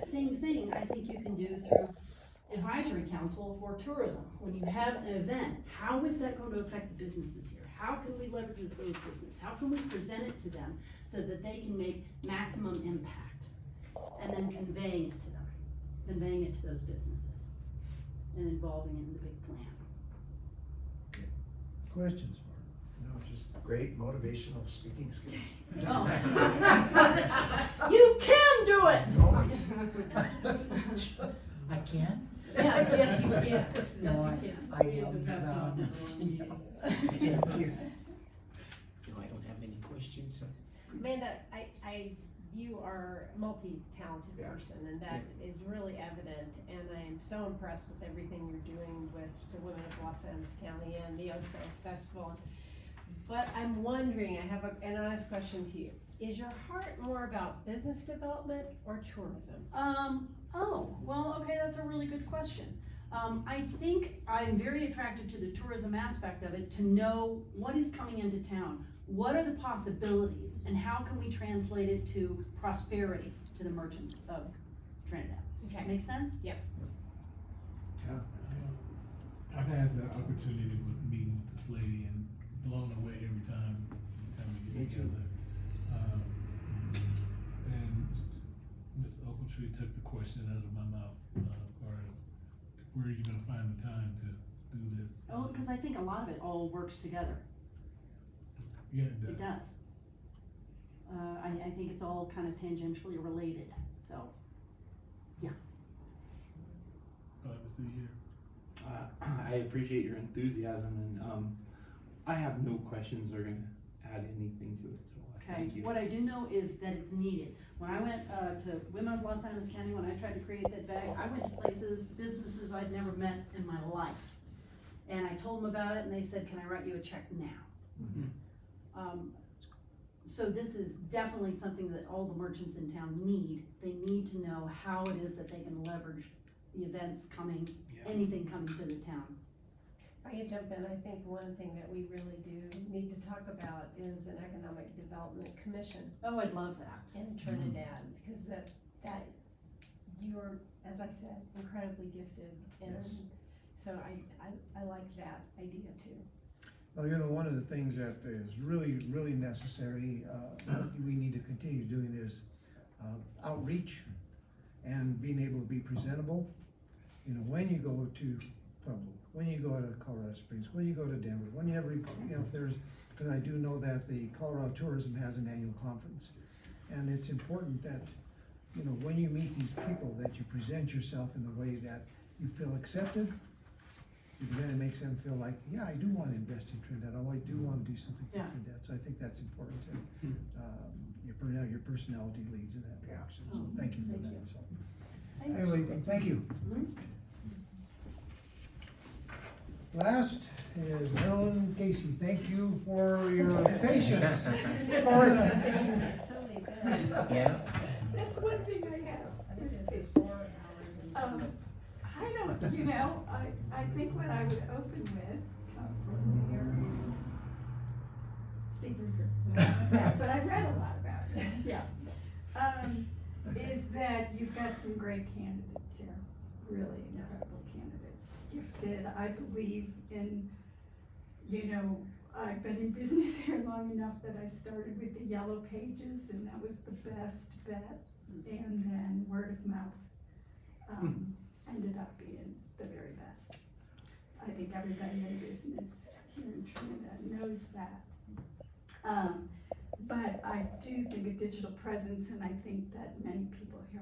same thing I think you can do through advisory council for tourism. When you have an event, how is that going to affect the businesses here? How can we leverage those businesses? How can we present it to them so that they can make maximum impact? And then conveying it to them, conveying it to those businesses and involving it in the big plan. Questions for her? No, just great motivational speaking skills. Oh. You can do it! No, I can? Yes, yes, you can. Yes, No, you can. I thank you. No, I don't have any questions. Amanda, you are a multi-talented Yeah. person, and that is really evident, and I am so impressed with everything you're doing with the Women of Los Angeles County and the OSO Festival. But I'm wondering, I have an honest question to you. Is your heart more about business development or tourism? Well, okay, that's a really good question. I think I'm very attracted to the tourism aspect of it, to know what is coming into town. What are the possibilities, and how can we translate it to prosperity to the merchants of Trinidad? Okay. Make sense? Yep. I've had the opportunity with meeting with this lady and blown away every time we Me get too. together. And Ms. Ogletree took the question out of my mouth, as far as where are you gonna find the time to do this? Oh, because I think a lot of it all works together. Yeah, it does. It does. I think it's all kind of tangentially related, so. Glad to see you here. I appreciate your enthusiasm, and I have no questions or gonna add anything to it, so Okay, thank you. what I do know is that it's needed. When I went to Women of Los Angeles County, when I tried to create that bag, I went to places, businesses I'd never met in my life. And I told them about it, and they said, can I write you a check now? Mhm. So this is definitely something that all the merchants in town need. They need to know how it is that they can leverage the events coming, Yeah. anything coming to the town. If I could jump in, I think one thing that we really do need to talk about is an economic development commission Oh, I'd love that. in Trinidad, because that you're, as I said, incredibly gifted, and Yes. so I like that idea too. Well, you know, one of the things that is really necessary, we need to continue doing is outreach and being able to be presentable. You know, when you go to Pueblo, when you go to Colorado Springs, when you go to Denver, whenever, you know, if there's, because I do know that the Colorado Tourism has an annual conference. And it's important that, you know, when you meet these people, that you present yourself in the way that you feel accepted. Because then it makes them feel like, yeah, I do want to invest in Trinidad, oh, I do want to do something for Yeah. Trinidad, so I think that's important too. Your personality leads in that Yeah. direction, so thank you for Thank that, you. so. Thanks. Anyway, thank you. Last is Marilyn Casey, thank you for your patience. It's only been, Yeah, That's one thing I have. it's 4 hours. I don't, you know, I think what I would open with, Councilor Mayor, Steve Ruger, but I've read a lot about it. Yeah. Is that you've got some great candidates here, really incredible candidates, gifted. I believe in, you know, I've been in business here long enough that I started with the yellow pages, and that was the best bet. And then word of mouth ended up being the very best. I think everybody in business here in Trinidad knows that. But I do think a digital presence, and I think that many people here